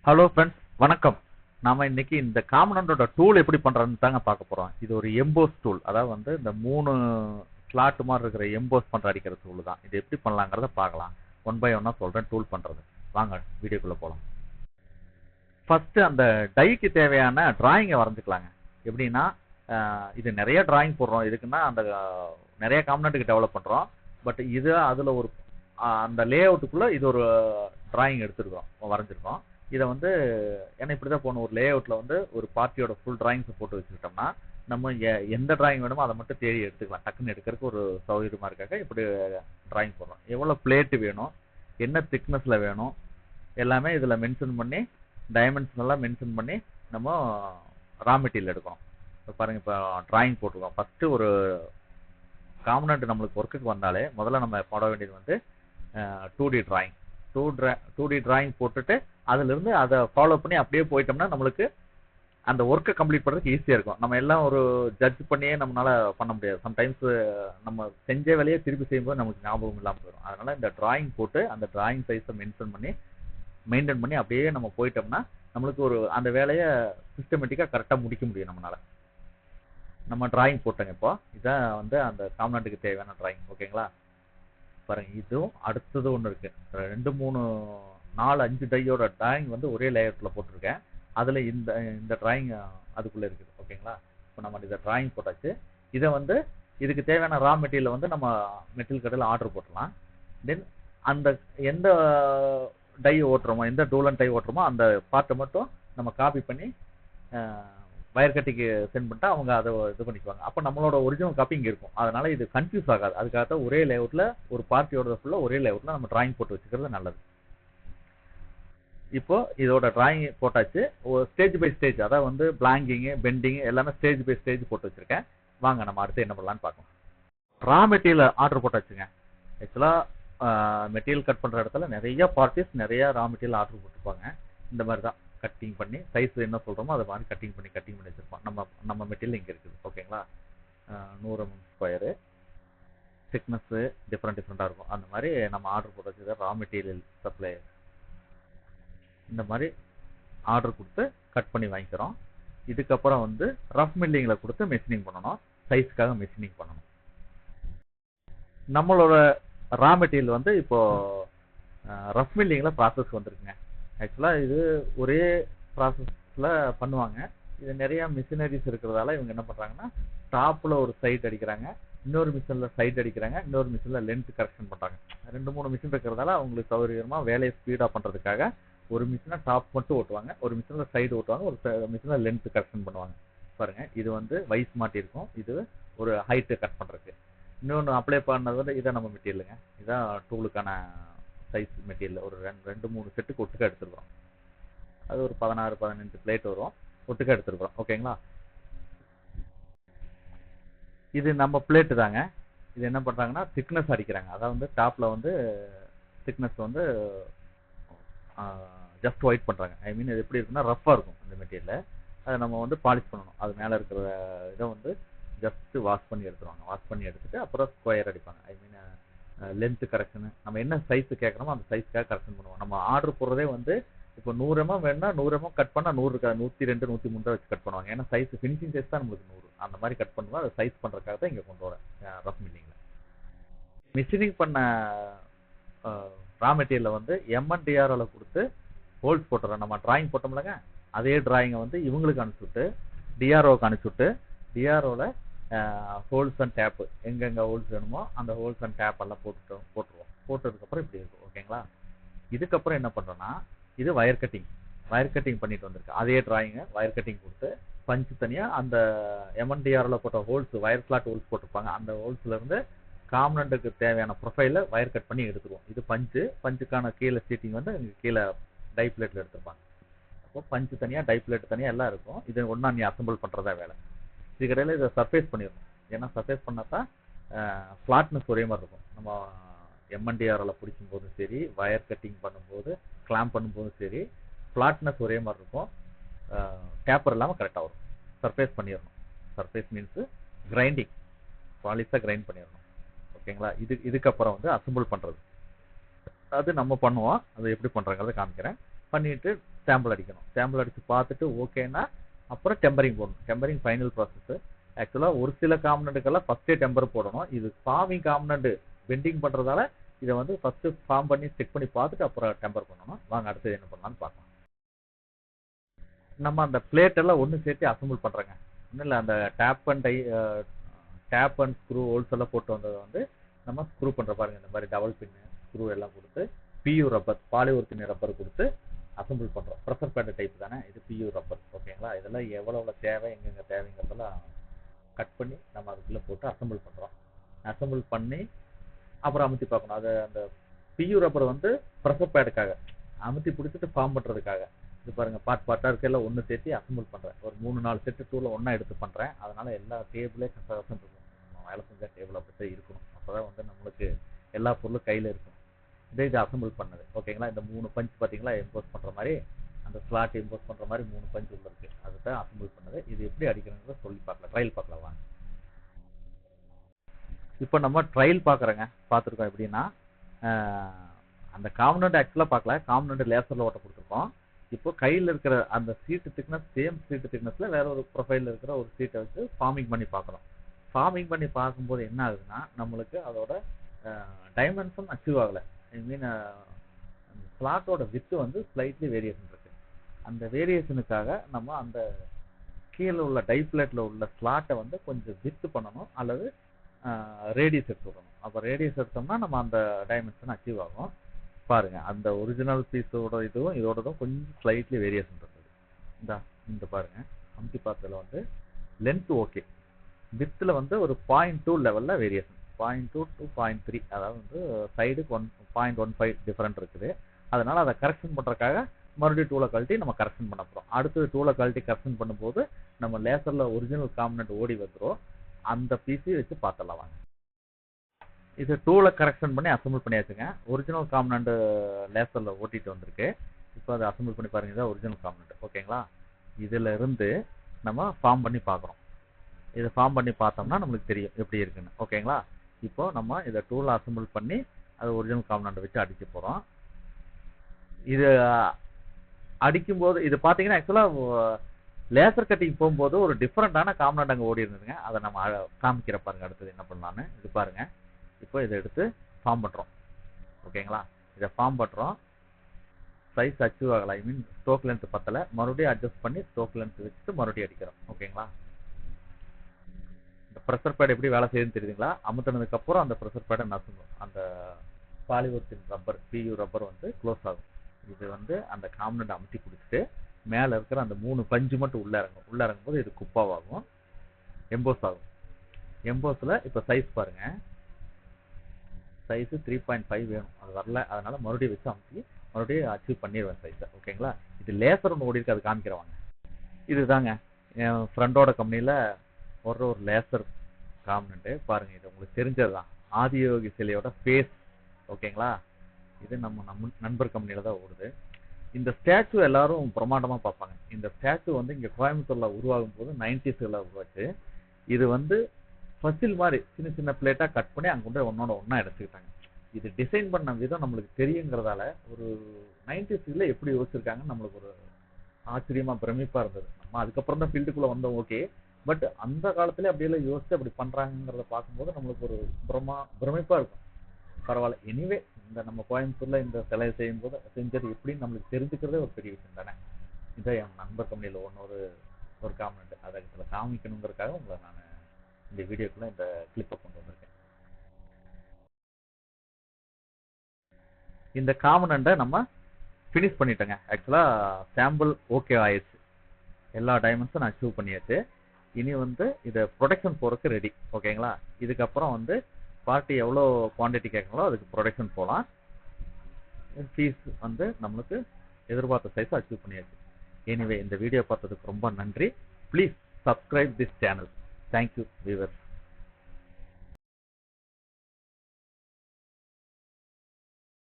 Hello friends, வணக்கம். நாம இன்னைக்கு இந்த காம்பனண்டோட டூல் எப்படி பண்றதுன்னு தாங்க பார்க்க போறோம். இது ஒரு எம்போஸ் டூல். அதாவது வந்து இந்த 3 ஸ்லாட் மாதிரி இருக்கிற எம்போஸ் பண்ற அடிக்கிற டூல் தான். இது எப்படி பண்ணலாங்கிறத பார்க்கலாம். ஒன் பை ஒன்னா சொல்றேன் டூல் பண்றது. வாங்க வீடியோக்குள்ள போலாம். ஃபர்ஸ்ட் அந்த டைக்கு தேவையான டிராயிங்கை வரைஞ்சிக்கலாங்க. எப்படின்னா இது நிறைய டிராயிங் போடுறோம். இதுக்குன்னா அந்த நிறைய காம்பனண்ட்டுக்கு டெவலப் பண்றோம். பட் இது அதுல ஒரு அந்த லே அவுட்டுக்குள்ள இது ஒரு டிராயிங் எடுத்துருக்கோம், வரைஞ்சிருக்கோம். இதை வந்து ஏன்னா இப்படிதான் போகணும். ஒரு லே அவுட்ல வந்து ஒரு பார்ட்டியோட ஃபுல் டிராயிங்ஸ் போட்டு வச்சுக்கிட்டோம்னா நம்ம எந்த டிராயிங் வேணுமோ அதை மட்டும் தேடி எடுத்துக்கலாம். டக்குன்னு எடுக்கிறதுக்கு ஒரு சௌகரியமா இருக்காங்க. இப்படி டிராயிங் போடுறோம். எவ்வளோ பிளேட்டு வேணும், என்ன திக்னஸ்ல வேணும், எல்லாமே இதில் மென்ஷன் பண்ணி டைமென்ஷன் எல்லாம் மென்ஷன் பண்ணி நம்ம ரா மெட்டீரியல் எடுக்கணும். இப்போ பாருங்க, இப்போ டிராயிங் போட்டிருக்கோம். ஃபர்ஸ்ட் ஒரு காம்பனண்ட் நம்மளுக்கு ஒர்க்குக்கு வந்தாலே முதல்ல நம்ம போட வேண்டியது வந்து 2D டிராயிங். 2D டிராயிங் போட்டுட்டு அதுலேருந்து அதை ஃபாலோ பண்ணி அப்படியே போயிட்டோம்னா நம்மளுக்கு அந்த ஒர்க்கை கம்ப்ளீட் பண்ணுறதுக்கு ஈஸியாக இருக்கும். நம்ம எல்லாம் ஒரு ஜட்ஜ் பண்ணியே நம்மளால பண்ண முடியாது. சம்டைம்ஸ் நம்ம செஞ்ச வேலையை திருப்பி செய்யும்போது நமக்கு ஞாபகம் இல்லாமல் போயிடும். அதனால இந்த டிராயிங் போட்டு அந்த டிராயிங் சைஸை மெயின்டைன் பண்ணி அப்படியே நம்ம போயிட்டோம்னா நம்மளுக்கு ஒரு அந்த வேலையை சிஸ்டமேட்டிக்காக கரெக்டாக முடிக்க முடியும் நம்மளால. நம்ம டிராயிங் போட்டோங்க. இப்போ இதான் வந்து அந்த காம்பனண்ட்டுக்கு தேவையான டிராயிங். ஓகேங்களா? பாருங்க, இதுவும் அடுத்தது ஒன்று இருக்கு. 2 3 4 5 டையோட டிராயிங் வந்து ஒரே லேயர்ல போட்டிருக்கேன். அதுல இந்த இந்த டிராயிங் அதுக்குள்ள இருக்குது. ஓகேங்களா? இப்போ நம்ம இதை டிராயிங் போட்டாச்சு. இதை வந்து இதுக்கு தேவையான ரா மெட்டீரியல் வந்து நம்ம மெட்டீரியல் கடையில் ஆர்டர் போட்டுடலாம். தென் அந்த எந்த டை ஓட்டுறோமோ, எந்த டூலன் டை ஓட்டுறோமோ அந்த பார்ட்டை மட்டும் நம்ம காப்பி பண்ணி வயர் கட்டிக்கு சென்ட் பண்ணிட்டா அவங்க அதை இது பண்ணிக்குவாங்க. அப்போ நம்மளோட ஒரிஜினல் காப்பி இங்கே இருக்கும். அதனால இது கன்ஃபியூஸ் ஆகாது. அதுக்காக ஒரே லேஅவுட்ல ஒரு பார்ட்டியோட ஃபுல்லாக ஒரே லேஅவுட்ல நம்ம டிராயிங் போட்டு வச்சுக்கிறது நல்லது. இப்போ இதோட டிராயிங் போட்டாச்சு. ஸ்டேஜ் பை ஸ்டேஜ், அதாவது வந்து பிளாங்கிங், பெண்டிங் எல்லாமே ஸ்டேஜ் பை ஸ்டேஜ் போட்டு வச்சிருக்கேன். வாங்க நம்ம அடுத்து என்ன பண்ணலான்னு பார்க்கலாம். ரா மெட்டீரியல் ஆர்டர் போட்டாச்சுங்க. ஆக்சுவலாக மெட்டீரியல் கட் பண்ணுற இடத்துல நிறைய பார்ட்டிஸ் நிறைய ரா மெட்டீரியல் ஆர்டர் போட்டிருப்பாங்க. இந்த மாதிரி தான் கட்டிங் பண்ணி சைஸ் என்ன சொல்கிறோமோ அதை மாதிரி கட்டிங் பண்ணி வச்சுருப்போம். நம்ம மெட்டீரியல் இங்கே இருக்குது. ஓகேங்களா? 100 mm ஸ்கொயரு, திக்னஸ்ஸு டிஃப்ரெண்ட்டாக இருக்கும். அந்த மாதிரி நம்ம ஆர்டர் போட்டு வச்சுருக்க ரா மெட்டீரியல் சப்ளையர் இந்த மாதிரி ஆர்டர் கொடுத்து கட் பண்ணி வாங்கிக்கிறோம். இதுக்கப்புறம் வந்து ரஃப் மில்லிங்கில் கொடுத்து மெஷினிங் பண்ணணும். சைஸ்க்காக மெஷினிங் பண்ணணும். நம்மளோட ரா மெட்டீரியல் வந்து இப்போ ரஃப் மில்லிங்கில் ப்ராசஸ் வந்துருக்குங்க. ஆக்சுவலாக இது ஒரே ப்ராசஸில் பண்ணுவாங்க. இது நிறைய மிஷினரிஸ் இருக்கிறதால இவங்க என்ன பண்ணுறாங்கன்னா டாப்பில் ஒரு சைட் அடிக்கிறாங்க, இன்னொரு மிஷினில் சைட் அடிக்கிறாங்க, இன்னொரு மிஷினில் லென்த் கரெக்ஷன் பண்ணுறாங்க. 2 3 மிஷின் இருக்கிறதால அவங்களுக்கு சௌகரியமாக வேலையை ஸ்பீடாக பண்ணுறதுக்காக ஒரு மிஷினை டாப் மட்டும் ஓட்டுவாங்க, ஒரு மிஷினில் சைடு ஓட்டுவாங்க, ஒரு மிஷினில் லென்த் கரெக்ஷன் பண்ணுவாங்க. பாருங்கள், இது வந்து வைஸ் மாட்டியிருக்கும். இது ஒரு ஹைட்டு கட் பண்ணுறதுக்கு. இன்னொன்று அப்ளை பண்ணது வந்து இதான் நம்ம மெட்டீரியலுங்க. இதான் டூலுக்கான சைஸ் மெட்டீரியல். ஒரு 2 3 செட்டுக்கு ஒட்டுக்கா எடுத்துருக்குறோம். அது ஒரு 16 15 பிளேட் வரும். ஒட்டுக்கா எடுத்துருக்குறோம். ஓகேங்களா? இது நம்ம பிளேட்டு தாங்க. இது என்ன பண்ணுறாங்கன்னா திக்னஸ் அடிக்கிறாங்க. அதாவது வந்து டாப்பில் வந்து திக்னஸ் வந்து ஜஸ்ட் ஒயிட் பண்ணுறாங்க. ஐ மீன் இது எப்படி இருக்குன்னா ரஃப்பாக இருக்கும் இந்த மெட்டீரியலில். அதை நம்ம வந்து பாலிஷ் பண்ணணும். அது மேலே இருக்கிற இதை வந்து ஜஸ்ட் வாஷ் பண்ணி எடுத்துருவாங்க. வாஷ் பண்ணி எடுத்துட்டு அப்புறம் ஸ்கொயர் அடிப்பாங்க. ஐ மீன் லென்த்து கரெக்ஷனு, நம்ம என்ன சைஸு கேட்குறோமோ அந்த சைஸ்க்காக கரெக்ஷன் பண்ணுவோம். நம்ம ஆர்டர் போடுறதே வந்து இப்போ 100 mm வேணும்னா 100 mm கட் பண்ணால் 100 இருக்காது, 102 103 வச்சு கட் பண்ணுவாங்க. ஏன்னா சைஸ் ஃபினிஷிங் சைஸ் தான் நம்மளுக்கு 100. அந்த மாதிரி கட் பண்ணுவோம். அதை சைஸ் பண்ணுறதுக்காக தான் இங்கே கொண்டு வரேன் ரஃப் மில்லிங்கில். மிஷினிங் பண்ண ரா மெட்டீரியலில் வந்து MNDRல கொடுத்து ஹோல்ஸ் போட்டுறோம். நம்ம டிராயிங் போட்டோம்லங்க, அதே டிராயிங்கை வந்து இவங்களுக்கு அனுப்பிச்சுட்டு டிஆர்ஓக்கு அனுப்பிச்சுட்டு டிஆர்ஓவில் ஹோல்ஸ் அண்ட் டேப்பு எங்கெங்கே ஹோல்ஸ் வேணுமோ அந்த ஹோல்ஸ் அண்ட் டேப் எல்லாம் போட்டுருவோம். போட்டதுக்கப்புறம் இப்படி இருக்கும். ஓகேங்களா? இதுக்கப்புறம் என்ன பண்ணுறோன்னா இது வயர் கட்டிங் பண்ணிட்டு வந்திருக்கு. அதே டிராயிங்கை வயர் கட்டிங் கொடுத்து பஞ்சு தனியாக அந்த MNDRல போட்ட ஹோல்ஸ் வயர் ஸ்லாட் ஹோல்ஸ் போட்டிருப்பாங்க. அந்த ஹோல்ஸ்லேருந்து காம்பனண்ட்டுக்கு தேவையான ப்ரொஃபைலில் வயர் கட் பண்ணி எடுத்துருவோம். இது பஞ்சுக்கான கீழே சீட்டிங் வந்து கீழே டை பிளேட்டில் எடுத்துருப்பாங்க. அப்போ பஞ்சு தனியாக டை பிளேட் தனியாக எல்லாம் இருக்கும். இது ஒன்றா நீ அசம்பிள் பண்ணுறதா வேலை. இதுக்கடையில் இதை சர்ஃபேஸ் பண்ணிடணும். ஏன்னா சர்ஃபேஸ் பண்ணால் தான் ஃப்ளாட்னஸ் ஒரே மாதிரி இருக்கும். நம்ம MNDRல பிடிக்கும் போதும் சரி, வயர் கட்டிங் பண்ணும்போது கிளாம்ப் பண்ணும்போதும் சரி, ஃப்ளாட்னஸ் ஒரே மாதிரி இருக்கும். டேப்பர் இல்லாமல் கரெக்டாக வரும். சர்ஃபேஸ் பண்ணிடணும். சர்ஃபேஸ் மீன்ஸு கிரைண்டிங், பாலிஷாக கிரைண்ட் பண்ணிடணும். ஓகேங்களா? இதுக்கப்புறம் வந்து அசம்பிள் பண்ணுறது அது நம்ம பண்ணுவோம். அது எப்படி பண்ணுறாங்கிறத காமிக்கிறேன். பண்ணிவிட்டு சாம்பிள் அடிக்கணும். சாம்பிள் அடித்து பார்த்துட்டு ஓகேன்னா அப்புறம் டெம்பரிங் போடணும். Tempering final process. ஆக்சுவலாக ஒரு சில காம்பனண்ட்டுக்கெல்லாம் ஃபஸ்ட்டே டெம்பர் போடணும். இது ஃபார்மிங் காம்பனண்ட் பெண்டிங் பண்ணுறதால இதை வந்து ஃபஸ்ட்டு ஃபார்ம் பண்ணி செக் பண்ணி பார்த்துட்டு அப்புறம் டெம்பர் பண்ணணும். வாங்க அடுத்தது என்ன பண்ணலாம்னு பார்க்கலாம். நம்ம அந்த பிளேட் எல்லாம் ஒன்று சேர்த்து அசம்பிள் பண்ணுறோங்க. ஒன்றும் இல்லை, அந்த டேப் அண்ட் ஸ்க்ரூ ஹோல்ஸ் எல்லாம் போட்டு வந்ததை வந்து நம்ம ஸ்க்ரூ பண்ணுற பாருங்க. இந்த மாதிரி டபுள் பின்னு ஸ்க்ரூ எல்லாம் கொடுத்து பியூ ரப்பர் பாலியூர்த்தின் ரப்பர் கொடுத்து அசம்பிள் பண்ணுறோம். ப்ரெஷர் பேட் டைப் தானே இது, பியூ ரப்பர். ஓகேங்களா, இதெல்லாம் எவ்வளோ தேவை எங்கெங்கே தேவைங்கிறதெல்லாம் கட் பண்ணி நம்ம அதுக்குள்ளே போட்டு அசம்பிள் பண்ணுறோம். அசம்பிள் பண்ணி அப்புறம் அமுத்தி பார்க்கணும். அது அந்த பியூ ரப்பர் வந்து ப்ரெஷர் பேடுக்காக அமுத்தி பிடிச்சிட்டு ஃபார்ம் பண்ணுறதுக்காக. இது பாருங்க, பார்ட்டாக இருக்கையில் ஒன்று சேர்த்து அசம்பிள் பண்ணுறேன். ஒரு 3-4 செட்டு டூலை ஒன்றா எடுத்து பண்ணுறேன். அதனால எல்லா டேபிளே கசகசம் இருக்கும். நம்ம வேலை செஞ்ச டேபிள் அப்படியே இருக்கணும். அப்போ தான் வந்து நம்மளுக்கு எல்லா பொருளும் கையில் இருக்கும். இது அசம்பிள் பண்ணது. ஓகேங்களா, இந்த 3 பஞ்ச் பார்த்தீங்களா இம்போஸ் பண்ணுற மாதிரி, அந்த ஸ்லாட் இம்போஸ் பண்ணுற மாதிரி 3 பஞ்ச் உள்ள இருக்குது. அதுதான் அசம்பிள் பண்ணது. இது எப்படி அடிக்கிறதுங்கிறத சொல்லி பார்க்கலாம், ட்ரையல் பார்க்கலாம் வாங்க. இப்போ நம்ம ட்ரையல் பார்க்குறோங்க. பார்த்துருக்கோம் எப்படின்னா, அந்த காம்பனண்ட் ஆக்சுவலாக பார்க்கல, காம்பனண்ட் லேசரில் ஓட்ட கொடுத்துருக்கோம். இப்போ கையில் இருக்கிற அந்த சீட்டு திக்னஸ் சேம் சீட்டு திக்னஸில் வேற ஒரு ப்ரொஃபைலில் இருக்கிற ஒரு சீட்டை வச்சு ஃபார்மிங் பண்ணி பார்க்குறோம். ஃபார்மிங் பண்ணி பார்க்கும்போது என்ன ஆகுதுன்னா, நம்மளுக்கு அதோட டைமென்ஷன் அச்சீவ் ஆகலை. ஐ மீன் அந்த ஸ்லாட்டோட வித்து வந்து ஸ்லைட்லி வேரியேஷன் இருக்கு. அந்த வேரியேஷனுக்காக நம்ம அந்த கீழே உள்ள டைப்ளேட்டில் உள்ள ஸ்லாட்டை வந்து கொஞ்சம் வித்து பண்ணணும், அல்லது ரேடியஸ் எடுத்து விடணும். அப்போ ரேடியஸ் எடுத்தோம்னா நம்ம அந்த டைமென்ஷன் அச்சீவ் ஆகும். பாருங்க, அந்த ஒரிஜினல் பீஸோட இதுவும் இதோடதும் கொஞ்சம் ஸ்லைட்லி வேரியேஷன் இருக்குது. இந்த பாருங்க, அமுத்தி பார்த்ததுல வந்து லென்த் ஓகே, வித்தில் வந்து ஒரு 0.2 லெவலில் வேரியேஷன், 0.2 to 0.3, அதாவது வந்து சைடுக்கு 1.15 டிஃபரெண்ட் இருக்குது. அதனால அதை கரெக்ஷன் பண்ணுறதுக்காக மறுபடியும் டூலை கழட்டி நம்ம கரெக்ஷன் பண்ண போகிறோம். அடுத்தது டூலை கழட்டி கரெக்ஷன் பண்ணும்போது நம்ம லேசரில் ஒரிஜினல் காம்பனண்ட் ஓடி வந்துடும். அந்த பீஸையும் வச்சு பார்த்துடலாம் வாங்க. இது டூலை கரெக்ஷன் பண்ணி அசம்பிள் பண்ணியாச்சுங்க. ஒரிஜினல் காம்பனண்ட் லேசரில் ஓட்டிட்டு வந்திருக்கு. இப்போ அதை அசம்பிள் பண்ணி பாருங்க, இதான் ஒரிஜினல் காம்பனண்ட். ஓகேங்களா, இதில் இருந்து நம்ம ஃபார்ம் பண்ணி பார்க்குறோம். இதை ஃபார்ம் பண்ணி பார்த்தோம்னா நம்மளுக்கு தெரியும் எப்படி இருக்குன்னு. ஓகேங்களா, இப்போ நம்ம இதை டூலை அசம்பிள் பண்ணி அது ஒரிஜினல் காம்பனண்ட் வச்சு அடிக்க போகிறோம். இது அடிக்கும்போது இது பார்த்தீங்கன்னா ஆக்சுவலாக லேசர் கட்டிங் போகும்போது ஒரு டிஃப்ரெண்டான காம்பனண்ட் அங்கே ஓடி இருந்ததுங்க. அதை நம்ம காமிக்கிற பாருங்க அடுத்தது என்ன பண்ணலான்னு. இது பாருங்க, இப்போ இதை எடுத்து ஃபார்ம் பண்ணுறோம். ஓகேங்களா, இதை ஃபார்ம் பண்ணுறோம். சைஸ் அச்சீவ் ஆகலை, ஐ மீன் ஸ்ட்ரோக் லென்த் பத்தலை. மறுபடியும் அட்ஜஸ்ட் பண்ணி ஸ்ட்ரோக் லென்த் வச்சுட்டு மறுபடியும் அடிக்கிறோம். ஓகேங்களா, இந்த ப்ரெஷர் பேட் எப்படி வேலை செய்யுதுன்னு தெரியுதுங்களா? அமுத்தினதுக்கப்புறம் அந்த ப்ரெஷர் பேடை நசுங்கும். அந்த பாலிவர்த்தின் ரப்பர் பியூ ரப்பர் வந்து க்ளோஸ் ஆகும். இது வந்து அந்த காம்பனண்ட் அமுத்தி கொடுத்துட்டு மேலே இருக்கிற அந்த 3 பஞ்சு மட்டும் உள்ளே இறங்கும். உள்ளே இறங்கும்போது இது குப்பாவாகும், எம்போஸ் ஆகும். எம்போஸில் இப்போ சைஸ் பாருங்க, சைஸு 3.5 வேணும், அது வரல. அதனால மறுபடியும் வச்சு அமுத்தி மறுபடியும் அச்சீவ் பண்ணிடுவேன் சைஸை. ஓகேங்களா, இது லேசர் ஒன்று ஓடி இருக்கு, அது காமிக்கிறவாங்க. இதுதாங்க என் ஃப்ரெண்டோட கம்பெனியில் ஒரு லேசர் காம்பனண்ட்டு. பாருங்கள், இது உங்களுக்கு தெரிஞ்சது தான், ஆதியோகி சிலையோட ஃபேஸ். ஓகேங்களா, இது நம்ம நண்பர் கம்பெனியில் தான் ஓடுது. இந்த ஸ்டாச்சு எல்லாரும் பிரமாண்டமாக பார்ப்பாங்க. இந்த ஸ்டாச்சு வந்து இங்கே கோயம்புத்தூரில் உருவாகும் போது 90s உருவாச்சு. இது வந்து ஃபசில் மாதிரி சின்ன சின்ன பிளேட்டாக கட் பண்ணி அங்கே கொண்டு ஒன்றோட ஒன்றா எடுத்துக்கிட்டாங்க. இது டிசைன் பண்ண விதம் நம்மளுக்கு தெரியுங்கிறதால ஒரு 90s எப்படி யோசிச்சிருக்காங்கன்னு நம்மளுக்கு ஒரு ஆச்சரியமாக பிரமிப்பாக இருந்தது. நம்ம அதுக்கப்புறம் தான் ஃபீல்டுக்குள்ளே வந்தோம். ஓகே, பட் அந்த காலத்துல அப்படியெல்லாம் யோசிச்சு அப்படி பண்ணுறாங்கிறத பார்க்கும்போது நம்மளுக்கு ஒரு பிரமிப்பாக இருக்கும். பரவாயில்ல, எனிவே இந்த நம்ம கோயம்புத்தூர்ல இந்த சிலை செய்யும்போது செஞ்சது எப்படின்னு நம்மளுக்கு தெரிஞ்சுக்கிறதே ஒரு பெரிய விஷயம் தானே. இதை என் நண்பர் கம்பெனியில் ஒரு காமெண்ட் அதை இதில் காமிக்கணுங்கிறதுக்காக உங்களை நான் இந்த வீடியோக்குள்ள இந்த கிளிப்பை கொண்டு வந்திருக்கேன். இந்த காம்பனண்ட்டை நம்ம ஃபினிஷ் பண்ணிட்டோங்க. ஆக்சுவலாக சாம்பிள் ஓகே ஆயிடுச்சு, எல்லா டைமென்ஷனும் அச்சீவ் பண்ணியாச்சு. இனி வந்து இதை ப்ரொடக்ஷன் போகிறதுக்கு ரெடி. ஓகேங்களா, இதுக்கப்புறம் வந்து பார்ட்டி எவ்வளோ குவான்டிட்டி கேட்கங்களோ அதுக்கு ப்ரொடக்ஷன் போகலாம். ஃபீஸ் வந்து நம்மளுக்கு எதிர்பார்த்த சைஸ் அச்சீவ் பண்ணியாச்சு. எனிவே இந்த வீடியோ பார்த்ததுக்கு ரொம்ப நன்றி. Please subscribe this channel. Thank you viewers.